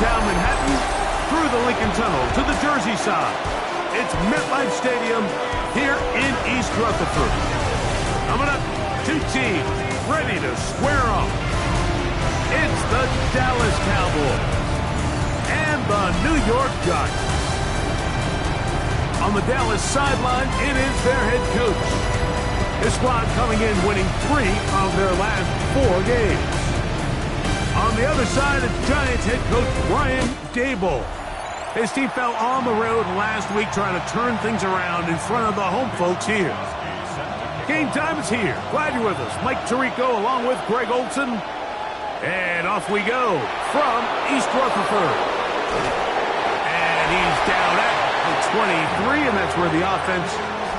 downtown Manhattan, through the Lincoln Tunnel to the Jersey side. It's MetLife Stadium here in East Rutherford. Coming up, two teams ready to square off. It's the Dallas Cowboys and the New York Giants. On the Dallas sideline, it is their head coach. His squad coming in winning 3 of their last 4 games. On the other side, it's Giants head coach Brian Daboll. His team fell on the road last week trying to turn things around in front of the home folks here. Game time is here. Glad you're with us. Mike Tirico along with Greg Olson. And off we go from East Rutherford. And he's down at the 23, and that's where the offense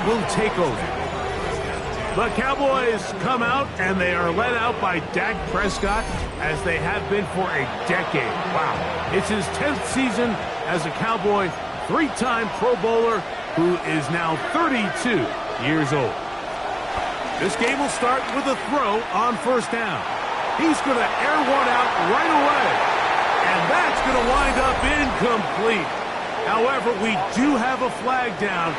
will take over. The Cowboys come out, and they are led out by Dak Prescott, as they have been for a decade. Wow. It's his 10th season as a Cowboy, 3-time Pro Bowler, who is now 32 years old. This game will start with a throw on first down. He's going to air one out right away, and that's going to wind up incomplete. However, we do have a flag down.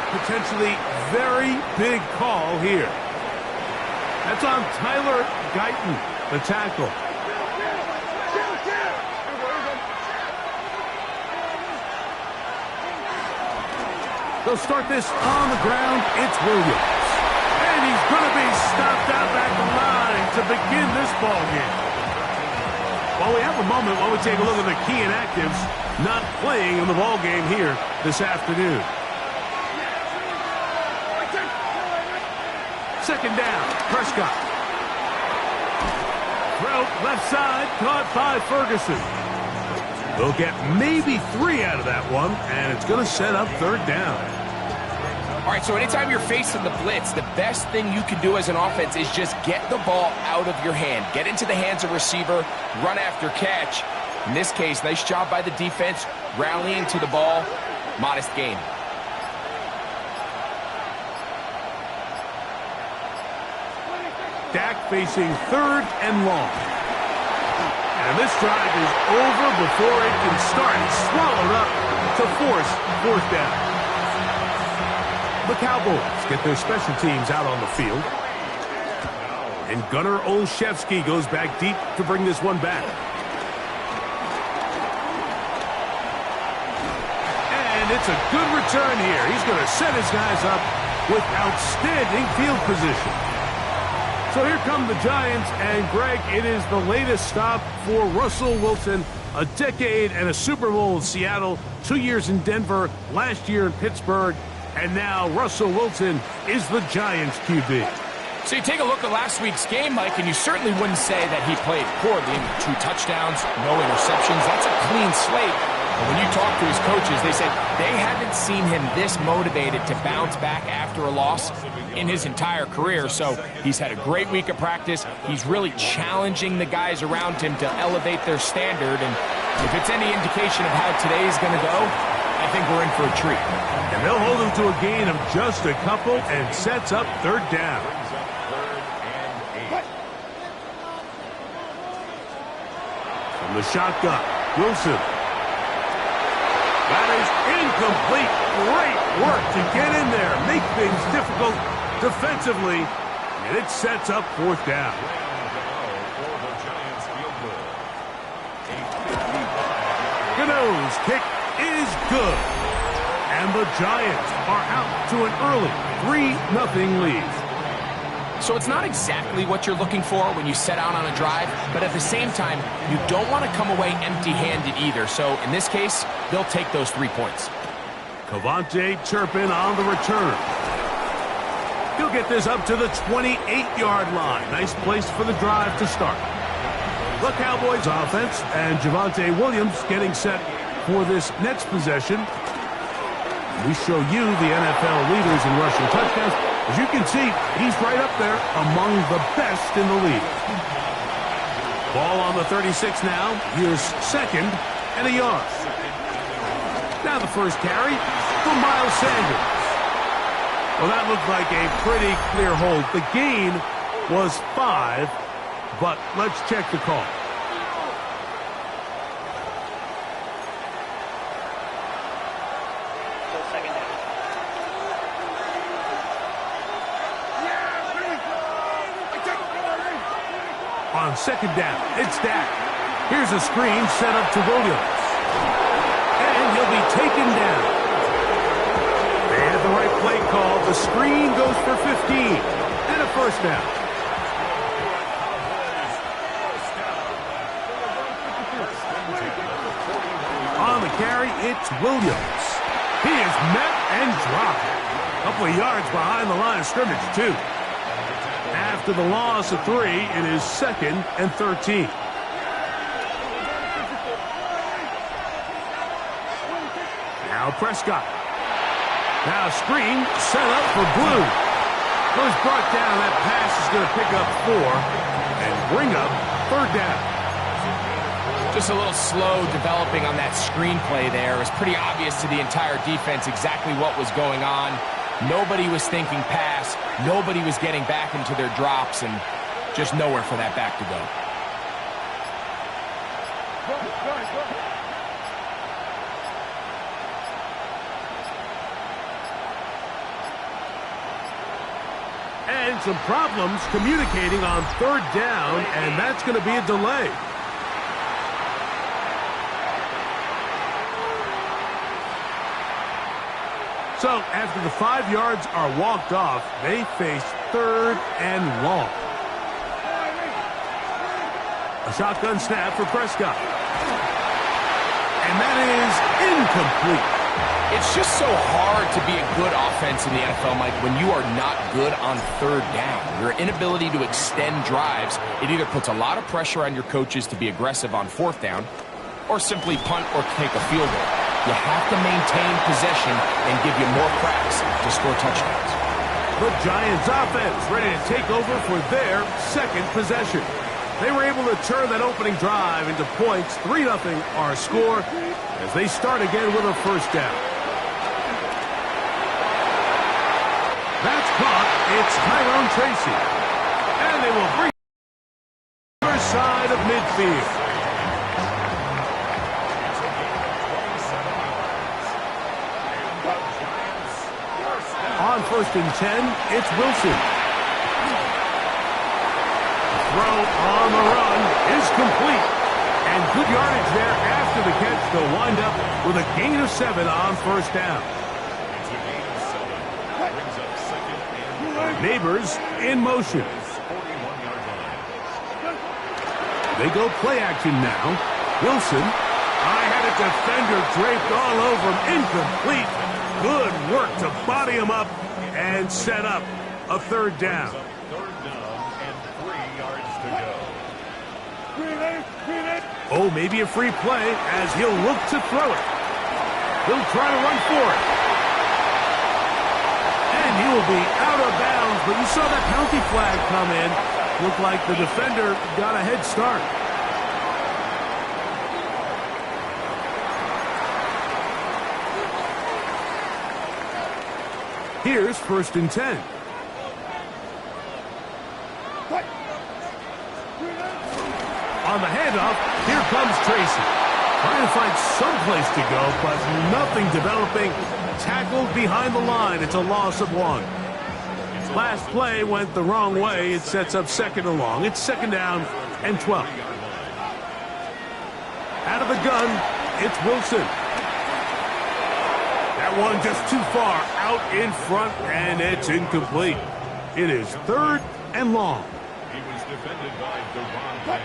Potentially very big call here. That's on Tyler Guyton, the tackle. They'll start this on the ground. It's Williams. And he's going to be stopped out at the line to begin this ball game. While we have a moment, while we take a look at the key inactives not playing in the ball game here this afternoon. Second down, Prescott. Throw left side, caught by Ferguson. They'll get maybe 3 out of that one, and it's going to set up third down. All right, so anytime you're facing the blitz, the best thing you can do as an offense is just get the ball out of your hand. Get into the hands of receiver, run after catch. In this case, nice job by the defense, rallying to the ball. Modest gain. Dak facing third and long. And this drive is over before it can start. Swallowed up to force fourth down. The Cowboys get their special teams out on the field. And Gunnar Olszewski goes back deep to bring this one back. And it's a good return here. He's going to set his guys up with outstanding field position. So here come the Giants, and Greg, it is the latest stop for Russell Wilson. A decade and a Super Bowl in Seattle, 2 years in Denver, last year in Pittsburgh, and now Russell Wilson is the Giants QB. So you take a look at last week's game, Mike, and you certainly wouldn't say that he played poorly. 2 touchdowns, no interceptions. That's a clean slate. And when you talk to his coaches, they said they haven't seen him this motivated to bounce back after a loss in his entire career. So he's had a great week of practice. He's really challenging the guys around him to elevate their standard. And if it's any indication of how today's going to go, I think we're in for a treat. And they'll hold him to a gain of just a couple and sets up third down. From the shotgun, Wilson. That is incomplete. Great work to get in there, make things difficult defensively, and it sets up fourth down. Gano's kick is good, and the Giants are out to an early 3-0 lead. So it's not exactly what you're looking for when you set out on a drive, but at the same time, you don't want to come away empty-handed either. So in this case, they'll take those 3 points. Cavante Turpin on the return. He'll get this up to the 28-yard line. Nice place for the drive to start. The Cowboys offense and Javonte Williams getting set for this next possession. We show you the NFL leaders in rushing touchdowns. As you can see, he's right up there among the best in the league. Ball on the 36 now. Here's second and a yard. Now the first carry for Miles Sanders. Well, that looked like a pretty clear hold. The gain was 5, but let's check the call. On second down, it's Dak. Here's a screen set up to Williams. And he'll be taken down. They had the right play call. The screen goes for 15. And a first down. On the carry, it's Williams. He is met and dropped. A couple of yards behind the line of scrimmage, too. After the loss of 3, it is 2nd and 13. Now Prescott. Now screen set up for Blue. Was brought down. That pass is going to pick up 4 and bring up 3rd down. Just a little slow developing on that screenplay there. It was pretty obvious to the entire defense exactly what was going on. Nobody was thinking pass. Nobody was getting back into their drops, and just nowhere for that back to go. And some problems communicating on 3rd down, and that's going to be a delay. So, after the 5 yards are walked off, they face 3rd and long. A shotgun snap for Prescott. And that is incomplete. It's just so hard to be a good offense in the NFL, Mike, when you are not good on 3rd down. Your inability to extend drives, it either puts a lot of pressure on your coaches to be aggressive on 4th down, or simply punt or take a field goal. You have to maintain possession and give you more cracks to score touchdowns. The Giants offense ready to take over for their 2nd possession. They were able to turn that opening drive into points. 3-0 our score as they start again with a 1st down. That's caught. It's Tyrone Tracy. And they will bring the other side of midfield. On 1st and 10, it's Wilson. The throw on the run is complete. And good yardage there after the catch. They'll wind up with a gain of 7 on 1st down. Neighbors in motion. They go play action now. Wilson. I had a defender draped all over him. Incomplete. Good work to body him up and set up a 3rd down. 3rd down and 3 yards to go. Oh, maybe a free play as he'll look to throw it. He'll try to run for it. And he will be out of bounds, but you saw that penalty flag come in. Looked like the defender got a head start. Here's 1st and 10. On the handoff, here comes Tracy. Trying to find some place to go, but nothing developing. Tackled behind the line. It's a loss of 1. Last play went the wrong way. It sets up 2nd and long. It's 2nd down and 12. Out of the gun, it's Wilson. That one just too far out in front, and it's incomplete. It is 3rd and long. He was defended by Deron Bland.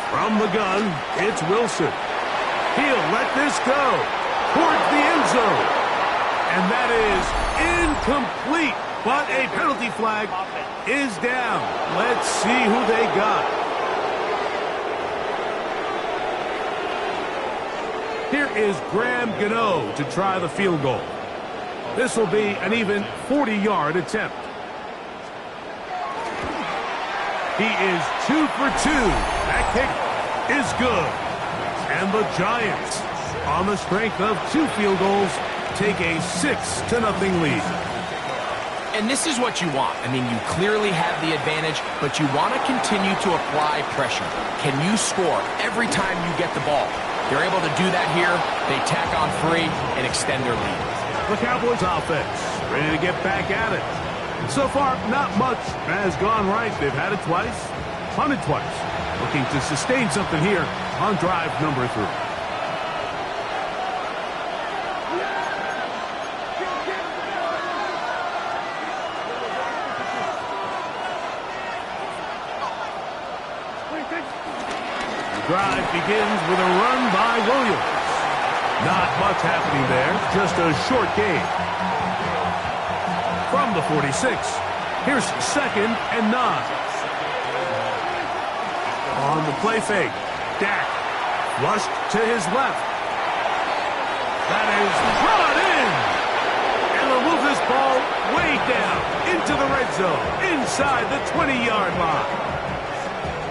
From the gun, it's Wilson. He'll let this go towards the end zone. And that is incomplete, but a penalty flag is down. Let's see who they got. Here is Graham Gano to try the field goal. This will be an even 40-yard attempt. He is 2 for 2. That kick is good. And the Giants, on the strength of 2 field goals, take a 6-0 lead. And this is what you want. I mean, you clearly have the advantage, but you want to continue to apply pressure. Can you score every time you get the ball? They're able to do that here. They tack on 3 and extend their lead. The Cowboys offense ready to get back at it. So far, not much has gone right. They've had it twice, punted twice. Looking to sustain something here on drive number 3. The drive begins with a run by Williams. Not much happening there, just a short gain. From the 46, here's 2nd and 9. On the play fake, Dak flushed to his left. That is brought in. And they'll move this ball way down into the red zone, inside the 20-yard line.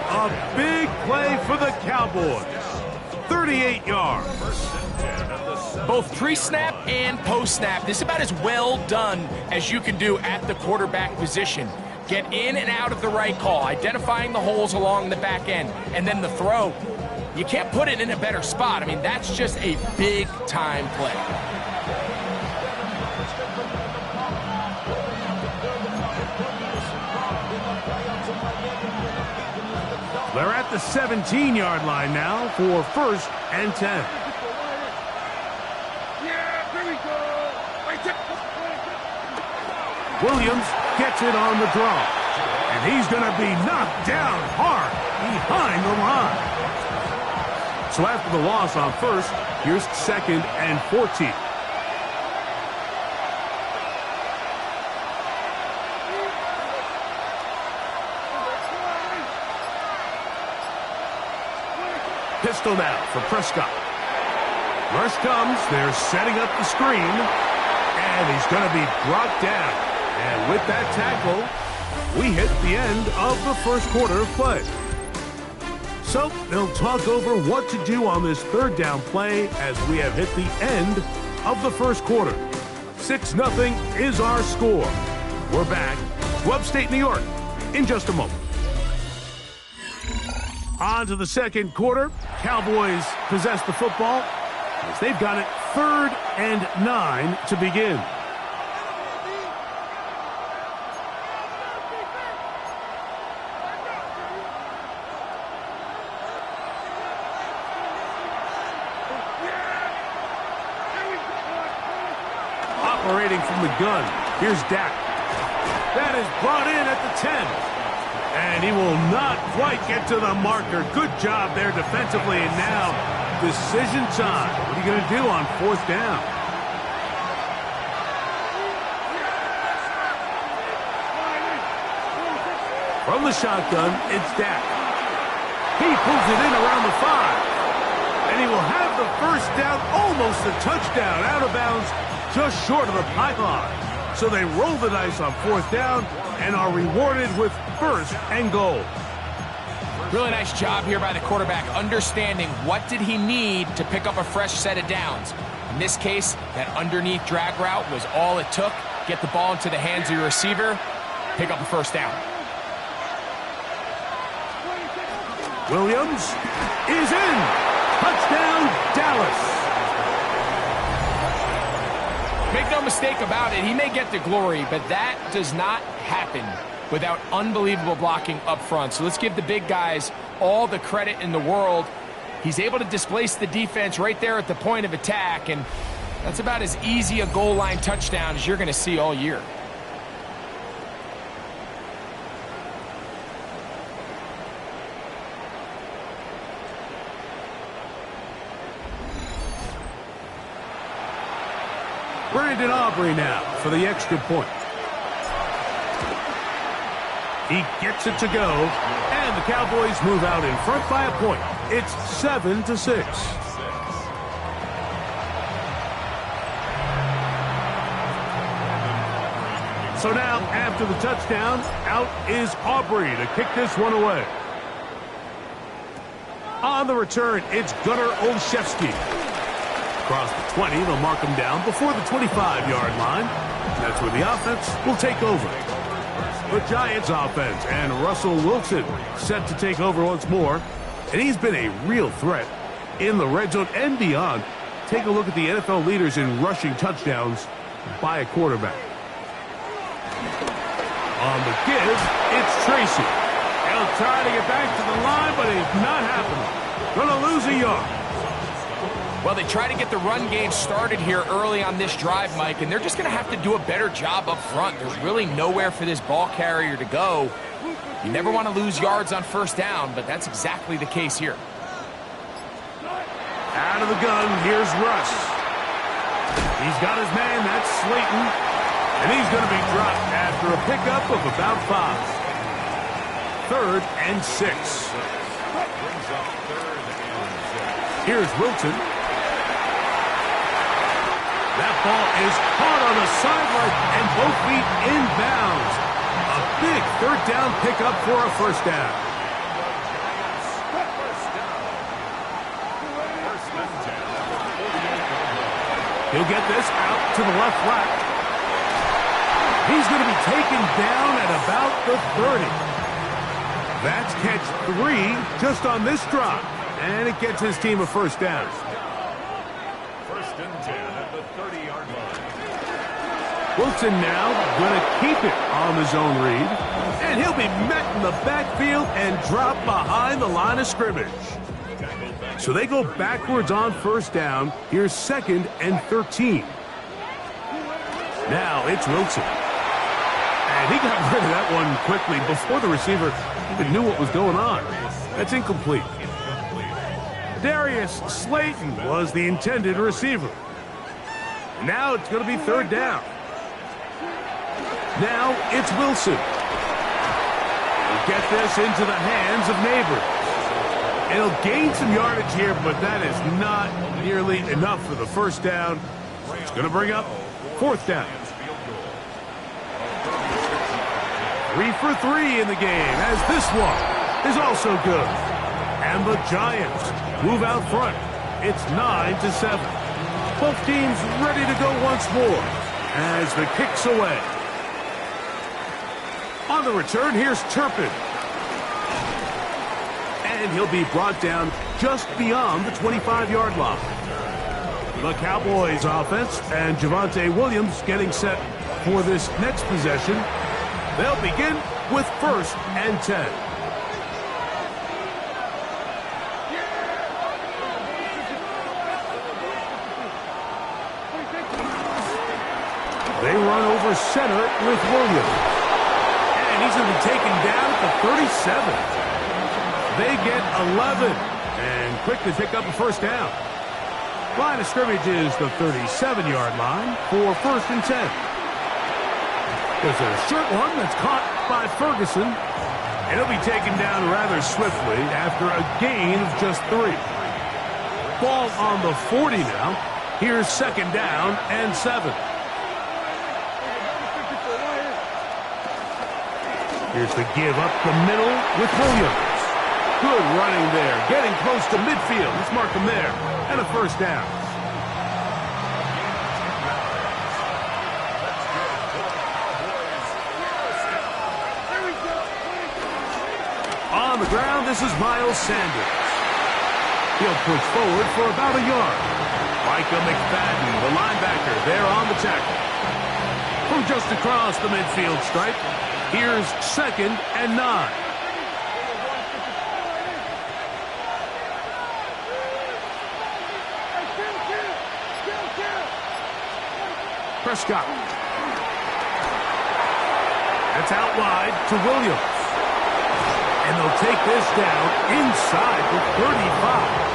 A big play for the Cowboys. 38 yards. Both pre-snap and post-snap. This is about as well done as you can do at the quarterback position. Get in and out of the right call, identifying the holes along the back end, and then the throw. You can't put it in a better spot. I mean, that's just a big-time play. They're at the 17-yard line now for 1st and 10. Williams gets it on the draw. And he's going to be knocked down hard behind the line. So after the loss on 1st, here's 2nd and 14. Pistol now for Prescott. Rush comes. They're setting up the screen. And he's going to be brought down. And with that tackle, we hit the end of the 1st quarter of play. So they'll talk over what to do on this 3rd down play as we have hit the end of the 1st quarter. 6-0 is our score. We're back to upstate New York in just a moment. On to the 2nd quarter. Cowboys possess the football as they've got it 3rd and 9 to begin. Operating from the gun. Here's Dak. That is brought in at the 10. And he will not quite get to the marker. Good job there defensively. And now, decision time. What are you going to do on 4th down? From the shotgun, it's Dak. He pulls it in around the 5. And he will have the 1st down, almost a touchdown, out of bounds, just short of the pylon. So they roll the dice on 4th down and are rewarded with 1st and goal. Really nice job here by the quarterback, understanding what did he need to pick up a fresh set of downs. In this case, that underneath drag route was all it took. Get the ball into the hands of your receiver, pick up a 1st down. Williams is in. Touchdown, Dallas. Make no mistake about it, he may get the glory, but that does not happen without unbelievable blocking up front. So let's give the big guys all the credit in the world. He's able to displace the defense right there at the point of attack, and that's about as easy a goal line touchdown as you're going to see all year. Brandon Aubrey now for the extra point. He gets it to go, and the Cowboys move out in front by a point. It's 7-6. So now, after the touchdown, out is Aubrey to kick this one away. On the return, it's Gunnar Olszewski. Across the 20, they'll mark him down before the 25-yard line. That's where the offense will take over. The Giants offense and Russell Wilson set to take over once more. And he's been a real threat in the red zone and beyond. Take a look at the NFL leaders in rushing touchdowns by a quarterback. On the give, it's Tracy. He'll try to get back to the line, but it's not happening. Gonna lose a yard. Well, they try to get the run game started here early on this drive, Mike, and they're just going to have to do a better job up front. There's really nowhere for this ball carrier to go. You never want to lose yards on first down, but that's exactly the case here. Out of the gun, here's Russ. He's got his man, that's Slayton. And he's going to be dropped after a pickup of about 5. 3rd and 6. Here's Wilson. That ball is caught on the sideline and both feet inbounds. A big 3rd down pickup for a 1st down. He'll get this out to the left flat. He's going to be taken down at about the 30. That's catch 3 just on this drop. And it gets his team a 1st down. 1st and 10 at the 30-yard line. Wilson now going to keep it on the zone read. And he'll be met in the backfield and dropped behind the line of scrimmage. So they go backwards on 1st down. Here's 2nd and 13. Now it's Wilson. And he got rid of that one quickly before the receiver even knew what was going on. That's incomplete. Darius Slayton was the intended receiver. Now it's going to be 3rd down. Now it's Wilson. He'll get this into the hands of Neighbors. And he'll gain some yardage here, but that is not nearly enough for the 1st down. It's going to bring up 4th down. 3 for 3 in the game, as this one is also good. And the Giants move out front. It's 9-7. Both teams ready to go once more as the kick's away. On the return, here's Turpin. And he'll be brought down just beyond the 25-yard line. The Cowboys offense and Javonte Williams getting set for this next possession. They'll begin with 1st and 10. They run over center with Williams. And he's going to be taken down at the 37. They get 11 and quickly pick up a 1st down. Line of scrimmage is the 37-yard line for 1st and 10. There's a short one that's caught by Ferguson. And he'll be taken down rather swiftly after a gain of just 3. Ball on the 40 now. Here's 2nd down and 7. Here's the give up the middle with Williams. Good running there. Getting close to midfield. Let's mark him there. And a 1st down. On the ground, this is Miles Sanders. He'll push forward for about a yard. Micah McFadden, the linebacker, there on the tackle. From just across the midfield stripe, here's 2nd and 9. Prescott. That's out wide to Williams. And they'll take this down inside the 35.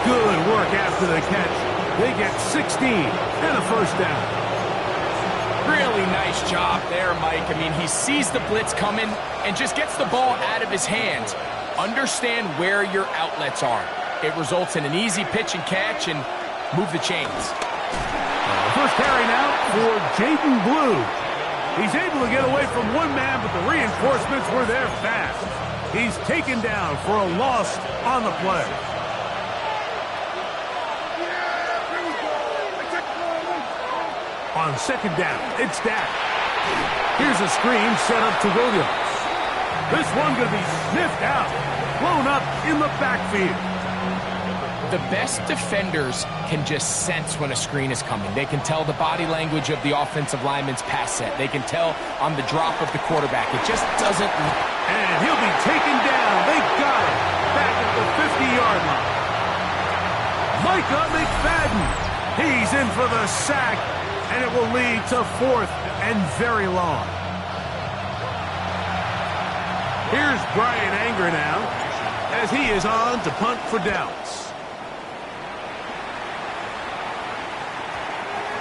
Good work after the catch. They get 16 and a 1st down. Really nice job there, Mike. I mean, he sees the blitz coming and just gets the ball out of his hands. Understand where your outlets are. It results in an easy pitch and catch and move the chains. First carry now for Jaden Blue. He's able to get away from one man, but the reinforcements were there fast. He's taken down for a loss on the play. On 2nd down, it's Dak. Here's a screen set up to Williams. This one going to be sniffed out, blown up in the backfield. the best defenders can just sense when a screen is coming. They can tell the body language of the offensive lineman's pass set. They can tell on the drop of the quarterback. It just doesn't... And he'll be taken down. They got him back at the 50-yard line. Micah McFadden. He's in for the sack, and it will lead to 4th and very long. Here's Brian Anger now, as he is on to punt for Dallas.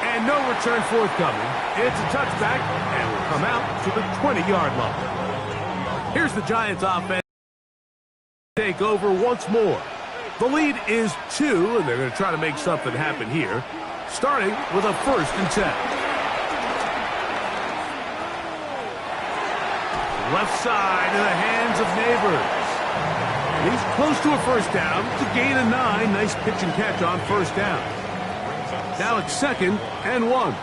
And no return forthcoming. It's a touchback, and will come out to the 20-yard line. Here's the Giants offense take over once more. The lead is 2, and they're going to try to make something happen here, starting with a 1st and 10. Left side in the hands of Neighbors. He's close to a 1st down. It's a gain of 9. Nice pitch and catch on 1st down. Now it's 2nd and 1.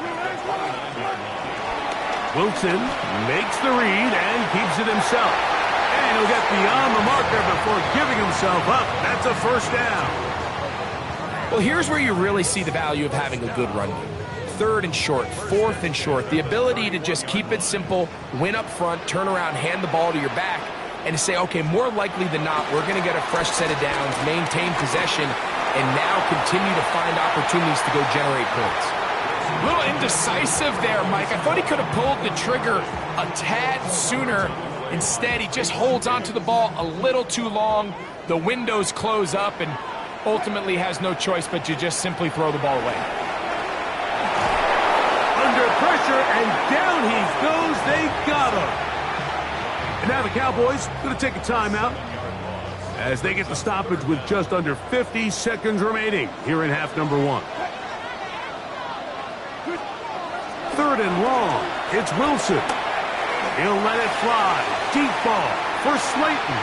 Wilson makes the read and keeps it himself. And he'll get beyond the marker before giving himself up. That's a 1st down. Well, here's where you really see the value of having a good run game. 3rd and short, 4th and short. The ability to just keep it simple, win up front, turn around, hand the ball to your back, and to say, okay, more likely than not, we're going to get a fresh set of downs, maintain possession, and now continue to find opportunities to go generate points. A little indecisive there, Mike. I thought he could have pulled the trigger a tad sooner. Instead, he just holds onto the ball a little too long. The windows close up, and ultimately has no choice but to just simply throw the ball away. Under pressure, and down he goes. They got him. And now the Cowboys going to take a timeout as they get the stoppage with just under 50 seconds remaining here in half number 1. 3rd and long. It's Wilson. He'll let it fly. Deep ball for Slayton.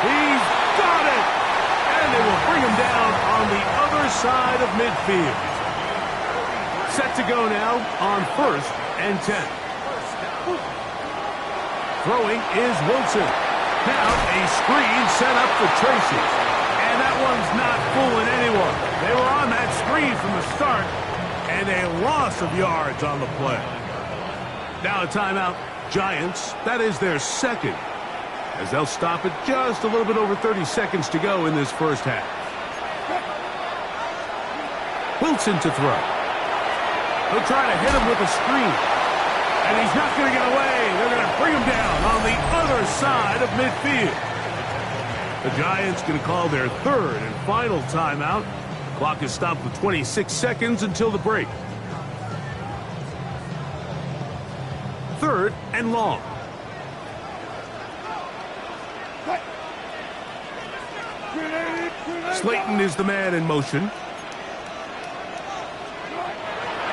He's got it. And they will bring him down on the other side of midfield. Set to go now on 1st and 10. Throwing is Wilson. Now a screen set up for Tracy. And that one's not fooling anyone. They were on that screen from the start. And a loss of yards on the play. Now a timeout. Giants. That is their 2nd. As they'll stop it just a little bit over 30 seconds to go in this 1st half. Wilson to throw. He'll try to hit him with a screen. And he's not going to get away. They're going to bring him down on the other side of midfield. The Giants going to call their 3rd and final timeout. Clock is stopped with 26 seconds until the break. 3rd and long. Slayton is the man in motion.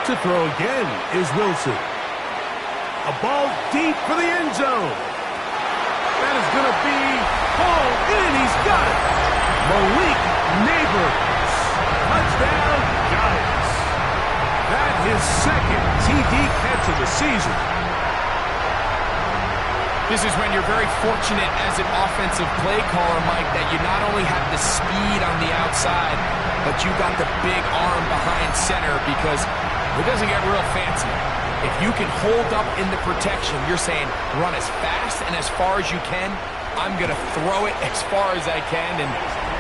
To throw again is Wilson. A ball deep for the end zone. That is going to be hauled in. He's got it. Malik Neighbors. Touchdown, Giants. That is 2nd TD catch of the season. This is when you're very fortunate as an offensive play caller, Mike, that you not only have the speed on the outside, but you got the big arm behind center, because it doesn't get real fancy. If you can hold up in the protection, you're saying run as fast and as far as you can. I'm going to throw it as far as I can, and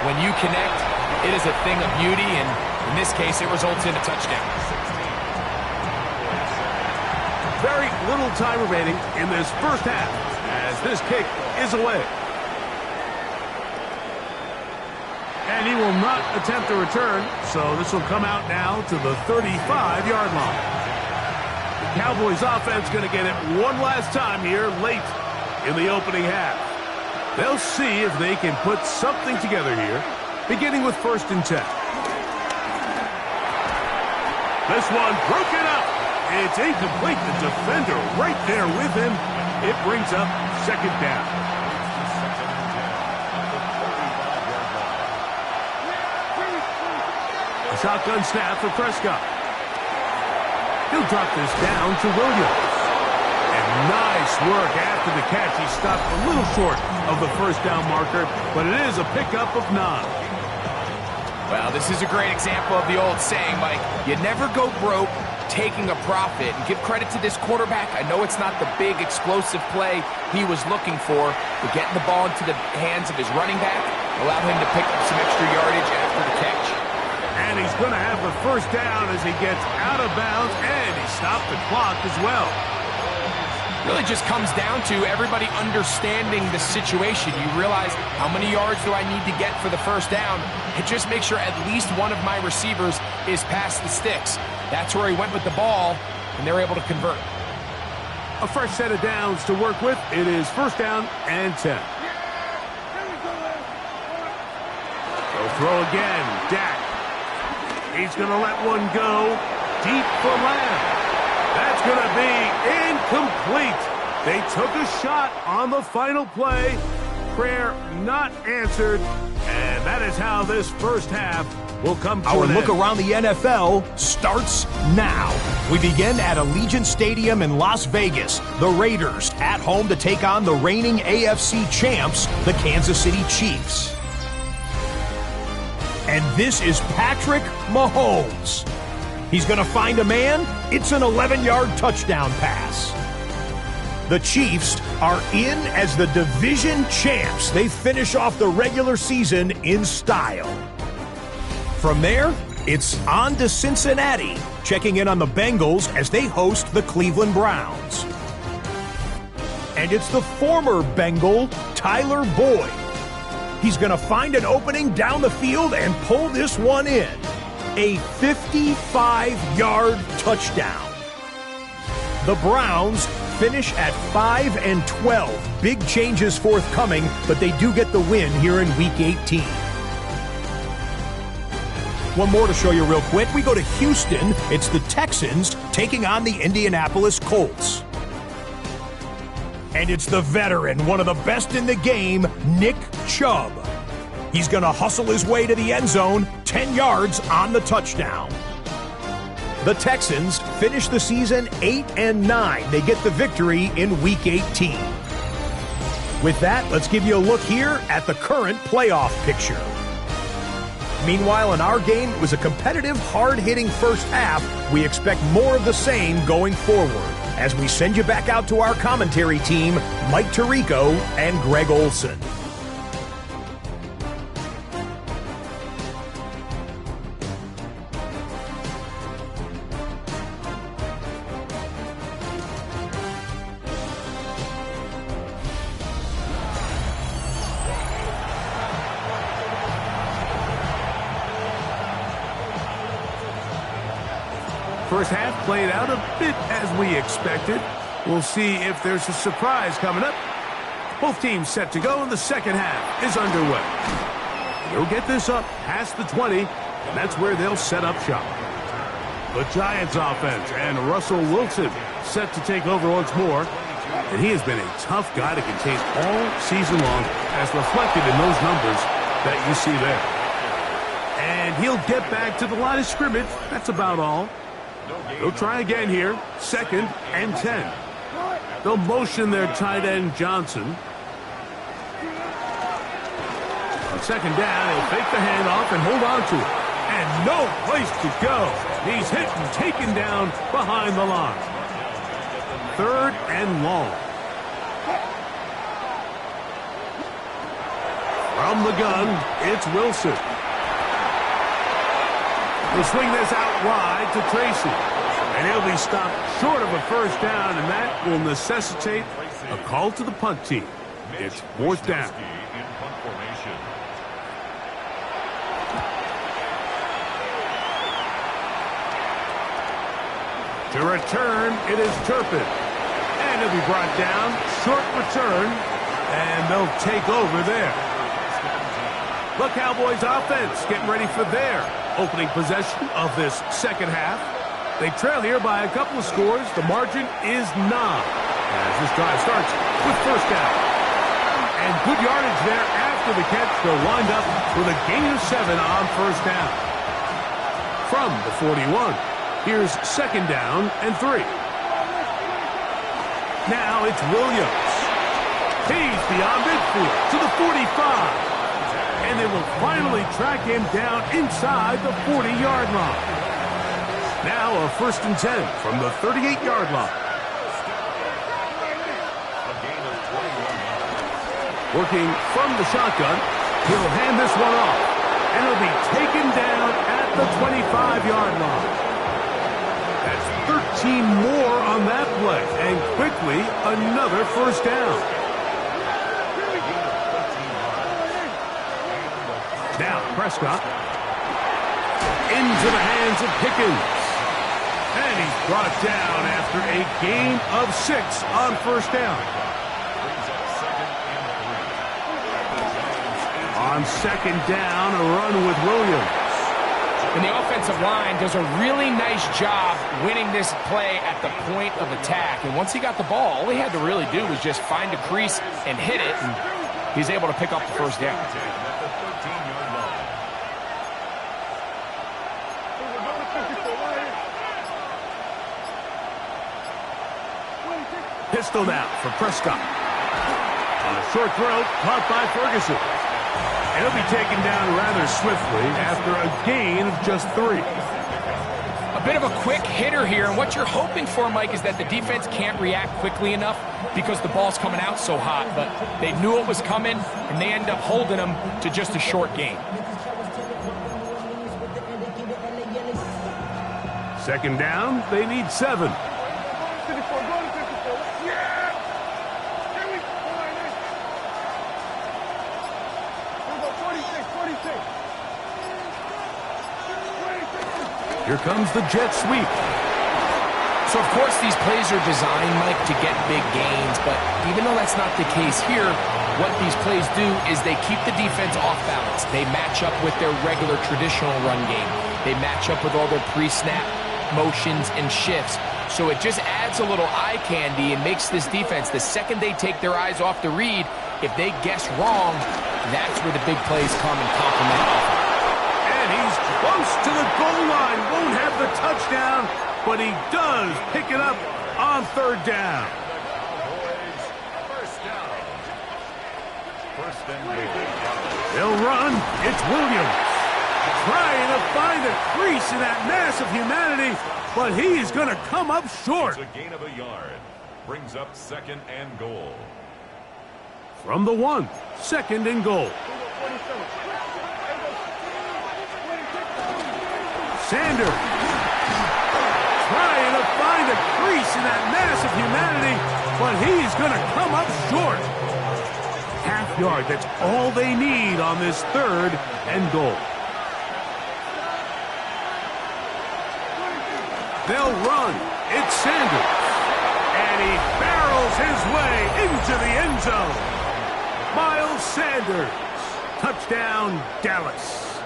when you connect, it is a thing of beauty, and in this case, it results in a touchdown. Very little time remaining in this 1st half as this kick is away. And he will not attempt a return, so this will come out now to the 35-yard line. The Cowboys offense going to get it one last time here late in the opening half. They'll see if they can put something together here, beginning with 1st and 10. This one broken up. It's incomplete. The defender right there with him. It brings up 2nd down. A shotgun snap for Prescott. He'll drop this down to Williams. And nice work after the catch. He stopped a little short of the 1st down marker, but it is a pickup of 9. Well, this is a great example of the old saying, Mike. You never go broke taking a profit. And give credit to this quarterback. I know it's not the big explosive play he was looking for, but getting the ball into the hands of his running back allowed him to pick up some extra yardage after the catch. And he's going to have the first down as he gets out of bounds, and he stopped the clock as well. Really just comes down to everybody understanding the situation. You realize, how many yards do I need to get for the first down? And just make sure at least one of my receivers is past the sticks. That's where he went with the ball, and they're able to convert. A fresh set of downs to work with. It is first down and 10. They'll throw again. Dak. He's going to let one go deep for Lamb. That's going to be incomplete. They took a shot on the final play. Prayer not answered. And that is how this first half will come to Our an look end. around the NFL starts now. We begin at Allegiant Stadium in Las Vegas. The Raiders at home to take on the reigning AFC champs, the Kansas City Chiefs. And this is Patrick Mahomes. He's going to find a man. It's an 11-yard touchdown pass. The Chiefs are in as the division champs. They finish off the regular season in style. From there, it's on to Cincinnati, checking in on the Bengals as they host the Cleveland Browns. And it's the former Bengal, Tyler Boyd. He's going to find an opening down the field and pull this one in. A 55-yard touchdown. The Browns finish at 5-12. Big changes forthcoming, but they do get the win here in Week 18. One more to show you real quick. We go to Houston. It's the Texans taking on the Indianapolis Colts. And it's the veteran, one of the best in the game, Nick Chubb. He's going to hustle his way to the end zone, 10 yards on the touchdown. The Texans finish the season 8-9. They get the victory in Week 18. With that, let's give you a look here at the current playoff picture. Meanwhile, in our game, it was a competitive, hard-hitting first half. We expect more of the same going forward as we send you back out to our commentary team, Mike Tirico and Greg Olson. First half played out a bit as we expected. We'll see if there's a surprise coming up. Both teams set to go, and the second half is underway. They'll get this up past the 20, and that's where they'll set up shop. The Giants offense and Russell Wilson set to take over once more. And he has been a tough guy to contain all season long, as reflected in those numbers that you see there. And he'll get back to the line of scrimmage. That's about all. They'll try again here. 2nd and 10. They'll motion their tight end Johnson. On second down, he'll fake the handoff and hold on to it. And no place to go. He's hit and taken down behind the line. 3rd and long. From the gun, it's Wilson. He'll swing this out wide to Tracy. And he'll be stopped short of a first down, and that will necessitate a call to the punt team. It's 4th down. To return, it is Turpin. And he'll be brought down. Short return, and they'll take over there. The Cowboys offense getting ready for their opening possession of this second half. They trail here by a couple of scores. The margin is 9 as this drive starts with first down. And good yardage there after the catch. They'll wind up with a gain of 7 on first down. From the 41, here's 2nd down and 3. Now it's Williams. He's beyond midfield to the 45. and they will finally track him down inside the 40-yard line. Now a 1st and 10 from the 38-yard line. Working from the shotgun, he'll hand this one off, and it'll be taken down at the 25-yard line. That's 13 more on that play, and quickly another 1st down. Now Prescott into the hands of Pickens, and he's brought down after a gain of 6 on 1st down. On 2nd down, a run with Williams. And the offensive line does a really nice job winning this play at the point of attack. And once he got the ball, all he had to really do was just find a crease and hit it. And he's able to pick up the 1st down. Pistol now for Prescott. On a short throw, caught by Ferguson. It'll be taken down rather swiftly after a gain of just 3. A bit of a quick hitter here, and what you're hoping for, Mike, is that the defense can't react quickly enough because the ball's coming out so hot, but they knew it was coming, and they end up holding them to just a short gain. 2nd down, they need 7. Here comes the jet sweep. So, of course, these plays are designed, Mike, to get big gains, but even though that's not the case here, what these plays do is they keep the defense off balance. They match up with their regular traditional run game. They match up with all their pre-snap motions and shifts. So it just adds a little eye candy and makes this defense, the second they take their eyes off the read, if they guess wrong, that's where the big plays come and complement offense. And he's close to the goal line. Won't have the touchdown, but he does pick it up on 3rd down. They'll run. It's Williams. Trying to find a crease in that mass of humanity, but he is going to come up short. It's a gain of a yard. Brings up 2nd and goal. From the 1, 2nd and goal. Sanders trying to find a crease in that mass of humanity, but he's going to come up short. Half yard, that's all they need on this 3rd and goal. They'll run. It's Sanders. And he barrels his way into the end zone. Miles Sanders. Touchdown, Dallas.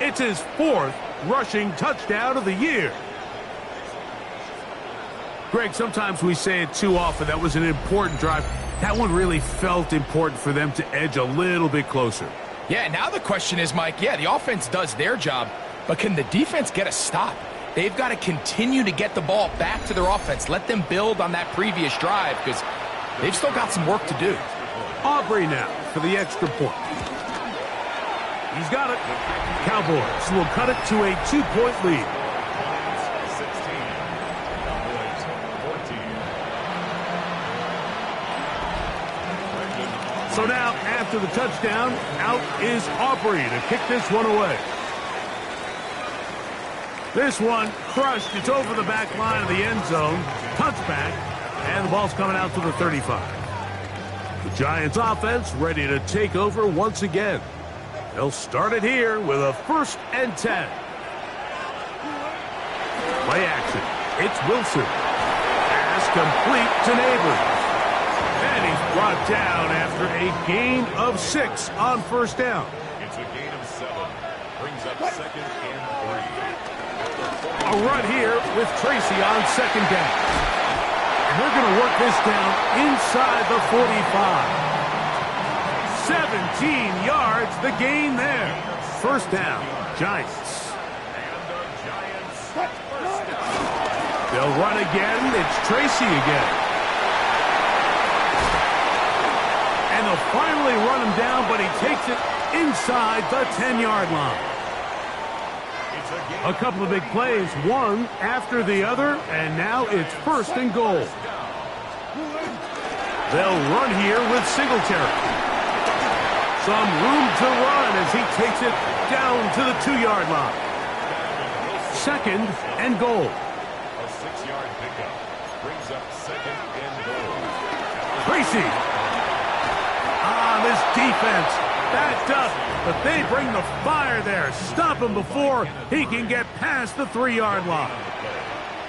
It's his 4th rushing touchdown of the year. Greg, sometimes we say it too often. That was an important drive. That one really felt important for them to edge a little bit closer. Yeah, now the question is, Mike, yeah, the offense does their job, but can the defense get a stop? They've got to continue to get the ball back to their offense. Let them build on that previous drive because they've still got some work to do. Aubrey now for the extra point. He's got it. Cowboys will cut it to a 2-point lead. 16. Cowboys 14. So now, after the touchdown, out is Aubrey to kick this one away. This one crushed. It's over the back line of the end zone. Touchback, and the ball's coming out to the 35. The Giants offense ready to take over once again. They'll start it here with a 1st and 10. Play action. It's Wilson. Pass complete to Neighbors. And he's brought down after a gain of 6 on 1st down. It's a gain of 7. Brings up 2nd and 3. A run here with Tracy on 2nd down. And they're going to work this down inside the 45. 17 yards, the gain there. 1st down, Giants. They'll run again. It's Tracy again. And they'll finally run him down, but he takes it inside the 10-yard line. A couple of big plays, one after the other, and now it's 1st and goal. They'll run here with Singletary. Some room to run as he takes it down to the 2-yard line. 2nd and goal. A 6-yard pickup brings up 2nd and goal. Tracy. This defense backed up, but they bring the fire there. Stop him before he can get past the 3-yard line.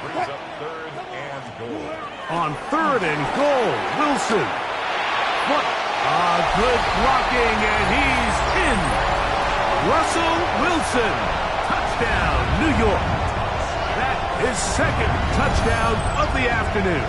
Brings up 3rd and goal. On 3rd and goal, Wilson. What? Good blocking, and he's in. Russell Wilson. Touchdown, New York. That is 2nd touchdown of the afternoon.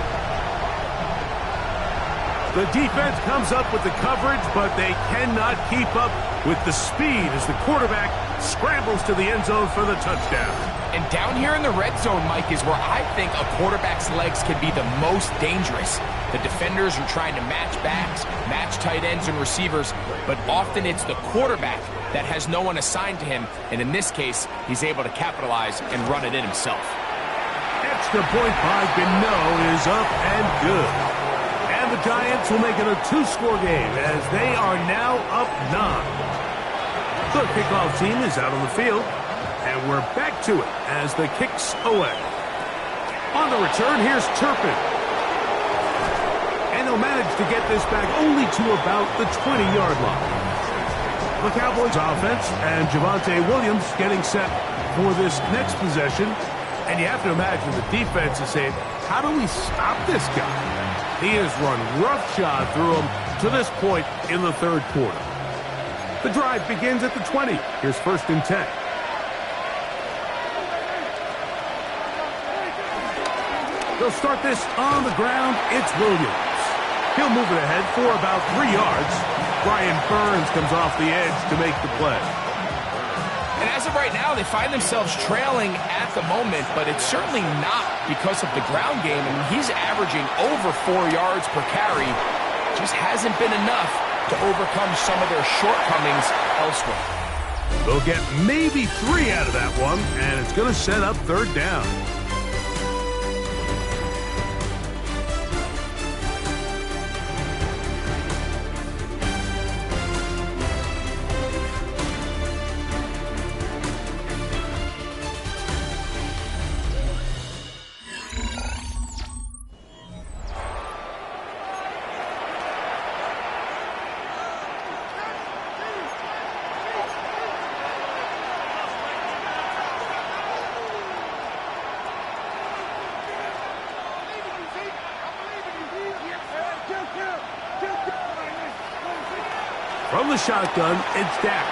The defense comes up with the coverage, but they cannot keep up with the speed as the quarterback scrambles to the end zone for the touchdown. And down here in the red zone, Mike, is where I think a quarterback's legs can be the most dangerous. The defenders are trying to match backs, match tight ends and receivers, but often it's the quarterback that has no one assigned to him, and in this case, he's able to capitalize and run it in himself. Extra point by Gano is up and good. And the Giants will make it a 2-score game as they are now up 9. The kickoff team is out on the field, and we're back to it as the kick's away. On the return, here's Turpin. And he'll manage to get this back only to about the 20-yard line. The Cowboys offense and Javonte Williams getting set for this next possession. And you have to imagine the defense is saying, how do we stop this guy? He has run roughshod through him to this point in the 3rd quarter. The drive begins at the 20. Here's 1st and 10. They'll start this on the ground. It's Williams. He'll move it ahead for about 3 yards. Brian Burns comes off the edge to make the play. And as of right now, they find themselves trailing at the moment, but it's certainly not because of the ground game. I mean, he's averaging over 4 yards per carry. Just hasn't been enough to overcome some of their shortcomings elsewhere. They'll get maybe 3 out of that one, and it's going to set up 3rd down. From the shotgun, it's Dak.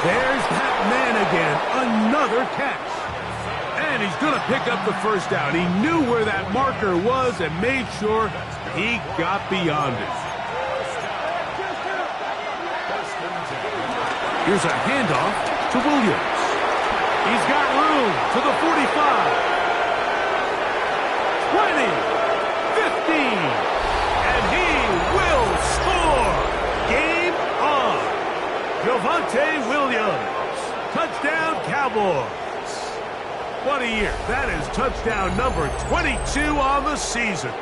There's that man again. Another catch. And he's going to pick up the 1st down. He knew where that marker was and made sure he got beyond it. Here's a handoff to Williams. He's got room to the 45. 20. 15. And he will score. Game on. Javonte Williams. Touchdown, Cowboys. What a year. That is touchdown number 22 on the season.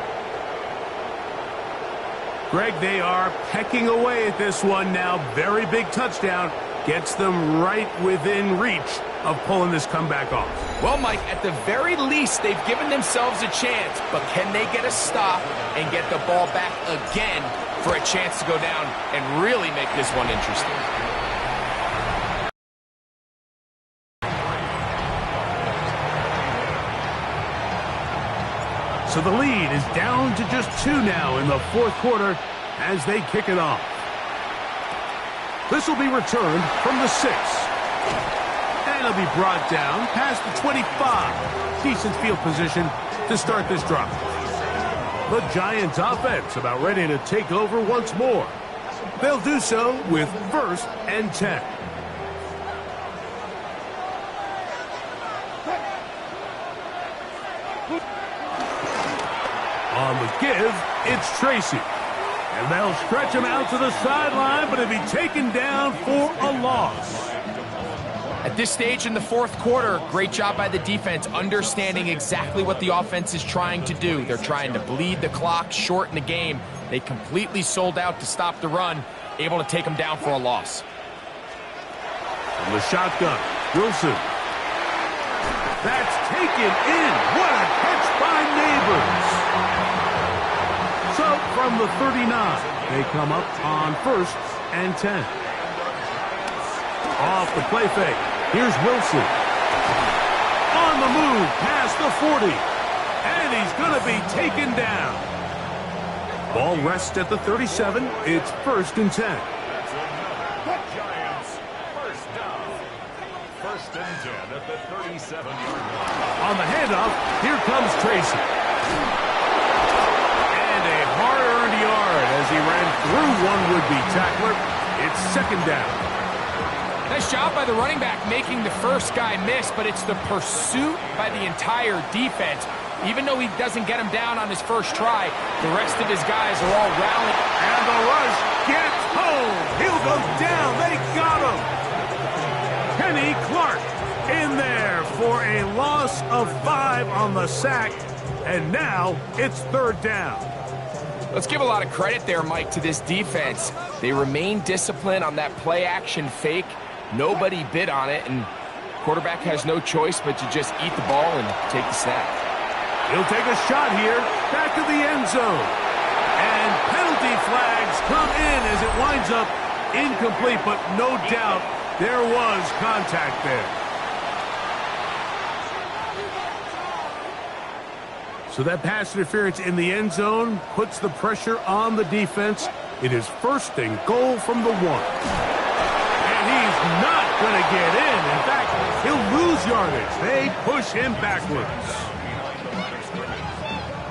Greg, they are pecking away at this one now. Very big touchdown. Gets them right within reach of pulling this comeback off. Well, Mike, at the very least, they've given themselves a chance, but can they get a stop and get the ball back again for a chance to go down and really make this one interesting? So the lead is down to just 2 now in the 4th quarter as they kick it off. This will be returned from the 6. And it'll be brought down past the 25. Decent field position to start this drive. The Giants offense about ready to take over once more. They'll do so with 1st and 10. On the give, it's Tracy. And they'll stretch him out to the sideline, but he'll be taken down for a loss. At this stage in the fourth quarter, great job by the defense understanding exactly what the offense is trying to do. They're trying to bleed the clock, shorten the game. They completely sold out to stop the run, able to take them down for a loss. From the shotgun, Wilson. That's taken in. What a catch by Neighbors. So from the 39, they come up on 1st and 10. Off the play fake. Here's Wilson. On the move past the 40. And he's going to be taken down. Ball rests at the 37. It's 1st and 10. Giants, first down. 1st and 10 at the 37-yard line. On the handoff, here comes Tracy. And a hard-earned yard as he ran through one would-be tackler. It's 2nd down. Nice job by the running back making the first guy miss, but it's the pursuit by the entire defense. Even though he doesn't get him down on his first try, the rest of his guys are all rallying. And the rush gets home. He'll go down. They got him. Kenny Clark in there for a loss of 5 on the sack. And now it's 3rd down. Let's give a lot of credit there, Mike, to this defense. They remain disciplined on that play-action fake. Nobody bid on it, and quarterback has no choice but to just eat the ball and take the snap. He'll take a shot here, back to the end zone. And penalty flags come in as it winds up incomplete, but no doubt there was contact there. So that pass interference in the end zone puts the pressure on the defense. It is 1st and goal from the 1. And he's not going to get in. In fact, he'll lose yardage. They push him backwards.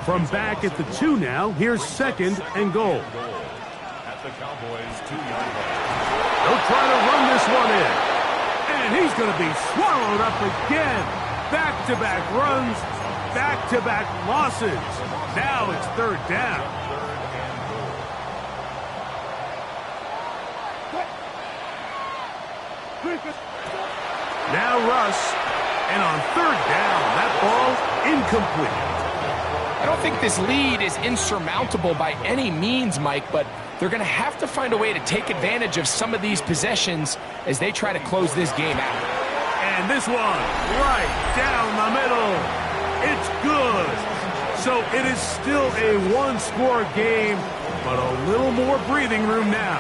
From back at the 2 now, here's 2nd and goal. At the Cowboys 2-yard line. They'll try to run this one in. And he's going to be swallowed up again. Back-to-back runs, back-to-back losses. Now it's 3rd down. Now Russ, and on 3rd down, that ball incomplete. I don't think this lead is insurmountable by any means, Mike, but they're going to have to find a way to take advantage of some of these possessions as they try to close this game out. And this one, right down the middle. It's good. So it is still a one-score game, but a little more breathing room now.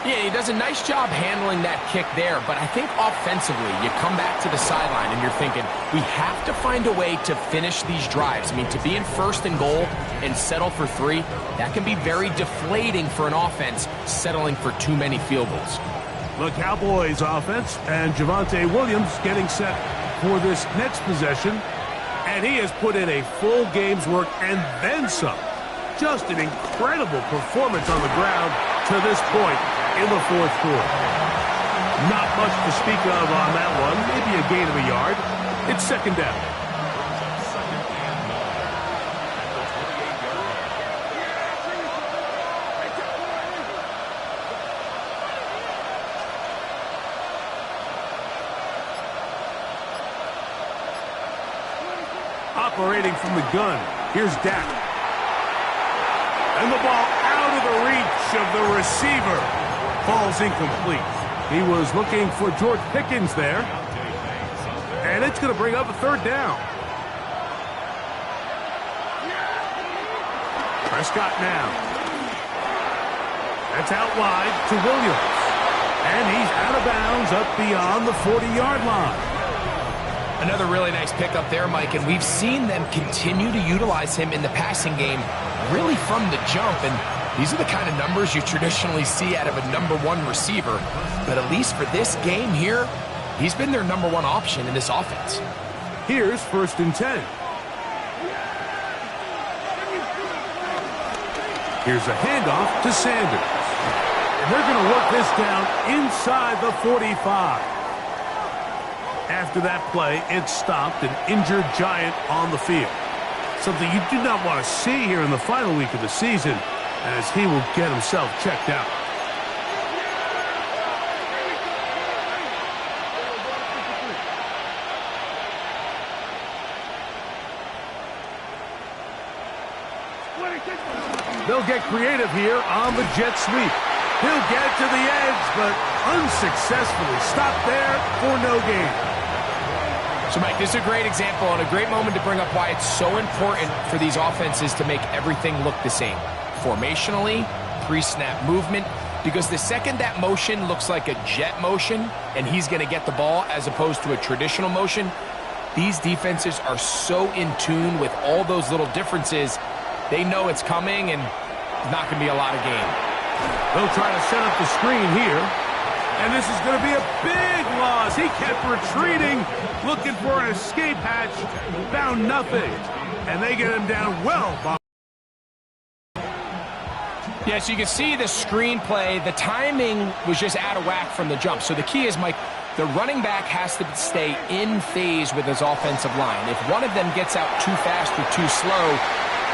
Yeah, he does a nice job handling that kick there, but I think offensively, you come back to the sideline and you're thinking, we have to find a way to finish these drives. I mean, to be in 1st and goal and settle for 3, that can be very deflating for an offense settling for too many field goals. The Cowboys offense and Javonte Williams getting set for this next possession, and he has put in a full game's work and then some. Just an incredible performance on the ground to this point in the 4th quarter. Not much to speak of on that one. Maybe a gain of a yard. It's 2nd down. Operating from the gun. Here's Dak. And the ball out of the reach of the receiver. Falls incomplete. He was looking for George Pickens there. And it's going to bring up a 3rd down. Prescott now. That's out wide to Williams. And he's out of bounds up beyond the 40-yard line. Another really nice pickup there, Mike, and we've seen them continue to utilize him in the passing game really from the jump, and these are the kind of numbers you traditionally see out of a #1 receiver, but at least for this game here, he's been their #1 option in this offense. Here's 1st and 10. Here's a handoff to Sanders. And they're going to work this down inside the 45. After that play, it stopped an injured Giant on the field. Something you do not want to see here in the final week of the season. as he will get himself checked out. They'll get creative here on the jet sweep. He'll get it to the edge, but unsuccessfully stopped there for no gain. So, Mike, this is a great example and a great moment to bring up why it's so important for these offenses to make everything look the same. Formationally, pre-snap movement, because the second that motion looks like a jet motion and he's going to get the ball as opposed to a traditional motion, these defenses are so in tune with all those little differences. They know it's coming, and there's not going to be a lot of gain. They'll try to set up the screen here. And this is going to be a big loss. He kept retreating, looking for an escape hatch. Found nothing. And they get him down well. Yeah, so you can see the screenplay. The timing was just out of whack from the jump. So the key is, Mike, the running back has to stay in phase with his offensive line. If one of them gets out too fast or too slow,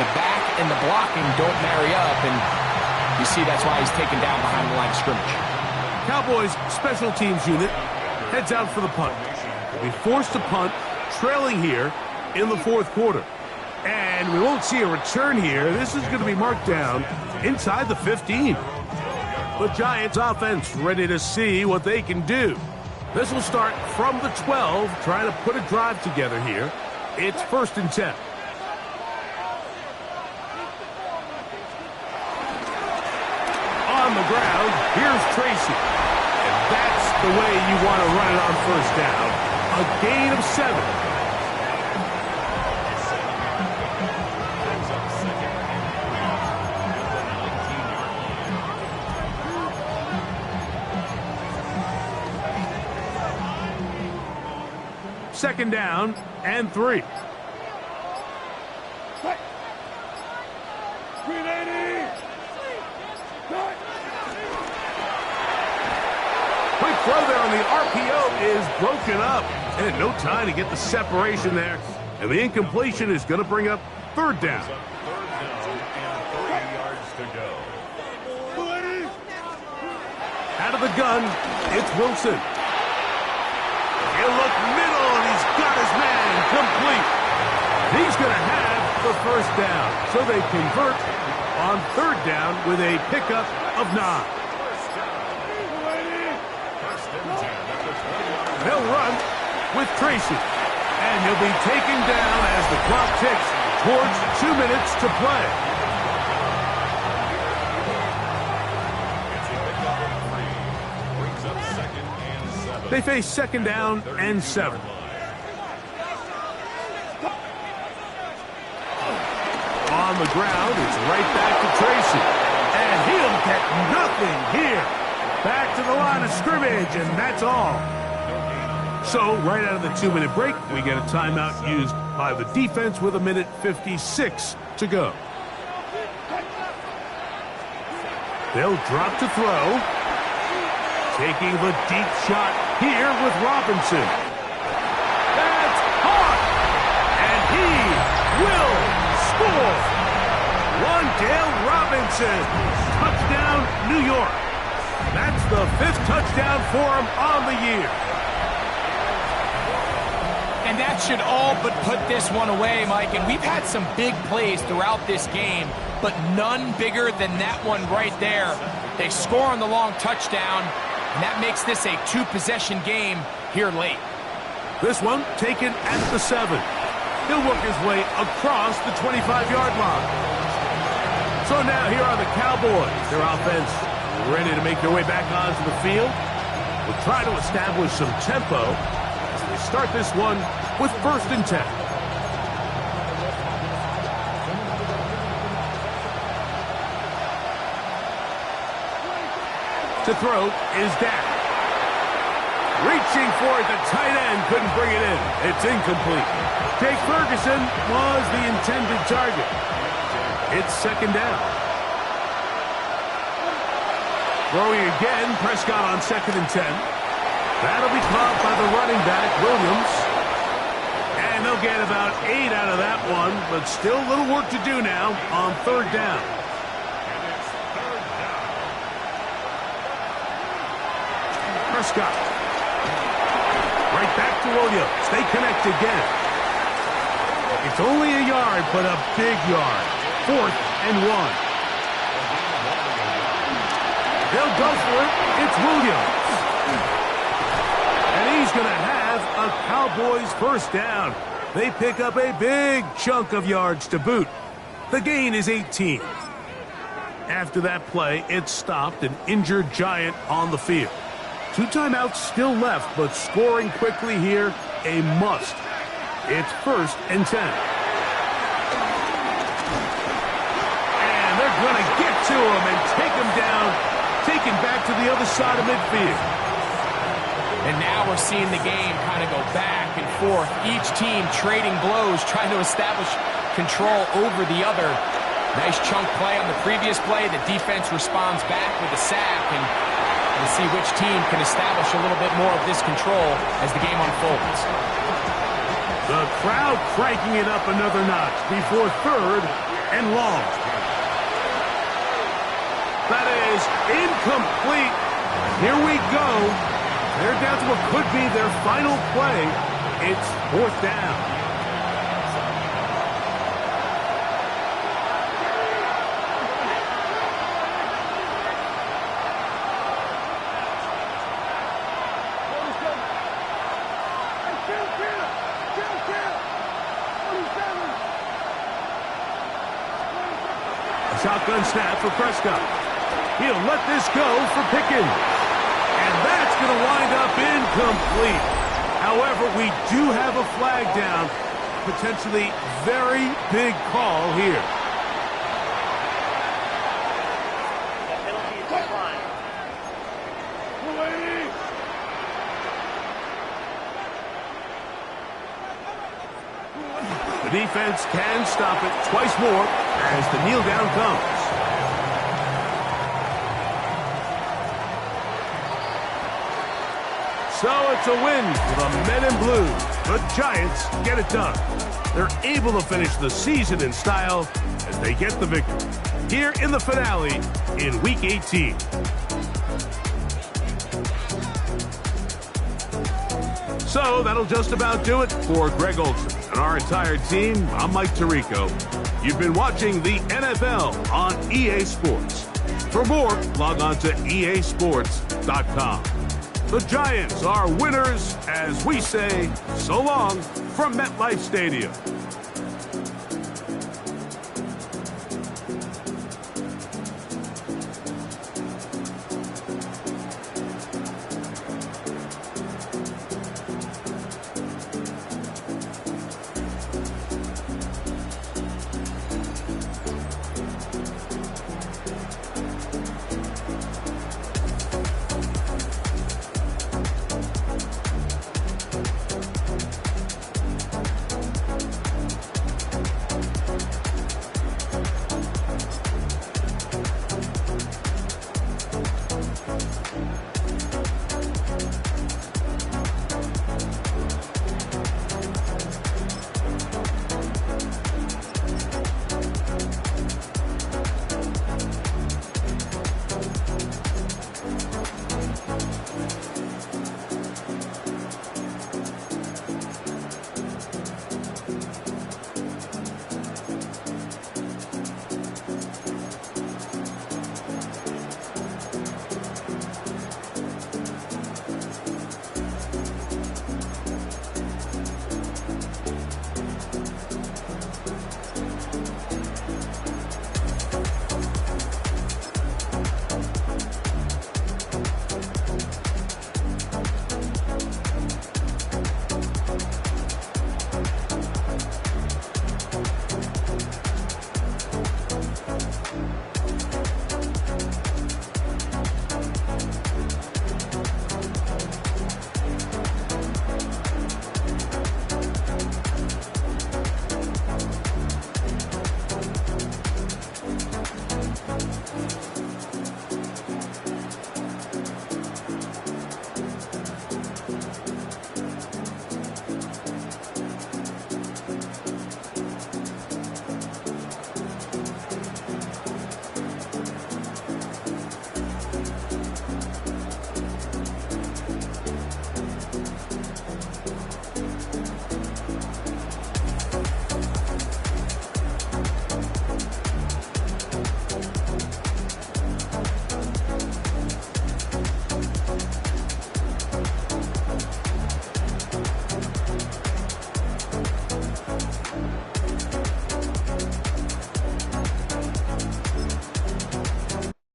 the back and the blocking don't marry up, and you see that's why he's taken down behind the line of scrimmage. Cowboys special teams unit heads out for the punt. They'll be forced to punt, trailing here in the fourth quarter. And we won't see a return here. This is going to be marked down inside the 15. The Giants offense ready to see what they can do. This will start from the 12, trying to put a drive together here. It's 1st and 10. On the ground, here's Tracy. And that's the way you want to run it on 1st down. A gain of 7. Second down and 3. Quick throw there on the RPO is broken up. And no time to get the separation there. And the incompletion is going to bring up 3rd down. 3rd down and 3 yards to go. Out of the gun, it's Wilson. He'll look middle, and he's got his man complete. He's going to have the 1st down. So they convert on 3rd down with a pickup of 9. He'll run with Tracy. And he'll be taken down as the clock ticks towards 2 minutes to play. They face 2nd down and 7. On the ground, it's right back to Tracy. And he'll get nothing here. Back to the line of scrimmage, and that's all. So, right out of the 2-minute break, we get a timeout used by the defense with 1:56 to go. They'll drop to throw. Taking the deep shot here with Robinson. That's hot! And he will score! Wandale Robinson. Touchdown, New York. That's the 5th touchdown for him on the year. And that should all but put this one away, Mike. And we've had some big plays throughout this game, but none bigger than that one right there. They score on the long touchdown, and that makes this a 2-possession game here late. This one taken at the 7. He'll work his way across the 25-yard line. So now here are the Cowboys. Their offense ready to make their way back onto the field. We'll try to establish some tempo. They start this one with 1st and 10. To throw is Dak. Reaching for it, the tight end couldn't bring it in. It's incomplete. Jake Ferguson was the intended target. It's 2nd down. Throwing again, Prescott on 2nd and 10. That'll be caught by the running back, Williams. And they'll get about 8 out of that one, but still a little work to do now on 3rd down. Prescott. Right back to Williams. They connect again. It's only a yard, but a big yard. 4th and 1. They'll go for it. It's Williams. And he's going to have a Cowboys first down. They pick up a big chunk of yards to boot. The gain is 18. After that play, it stopped an injured Giant on the field. 2 timeouts still left, but scoring quickly here, a must. It's 1st and 10. And they're going to get to him and take him down, taken back to the other side of midfield. And now we're seeing the game kind of go back and forth. Each team trading blows, trying to establish control over the other. Nice chunk play on the previous play. The defense responds back with a sack, and we'll see which team can establish a little bit more of this control as the game unfolds. The crowd cranking it up another notch before 3rd and long. That is incomplete. Here we go. They're down to what could be their final play. It's 4th down. Shotgun snap for Prescott. He'll let this go for Pickens. And that's going to wind up incomplete. However, we do have a flag down. Potentially very big call here. The penalty is declined. The defense can stop it twice more as the kneel down comes. So it's a win for the men in blue. The Giants get it done. They're able to finish the season in style as they get the victory here in the finale in Week 18. So that'll just about do it for Greg Olsen and our entire team. I'm Mike Tirico. You've been watching the NFL on EA Sports. For more, log on to easports.com. The Giants are winners as we say so long from MetLife Stadium.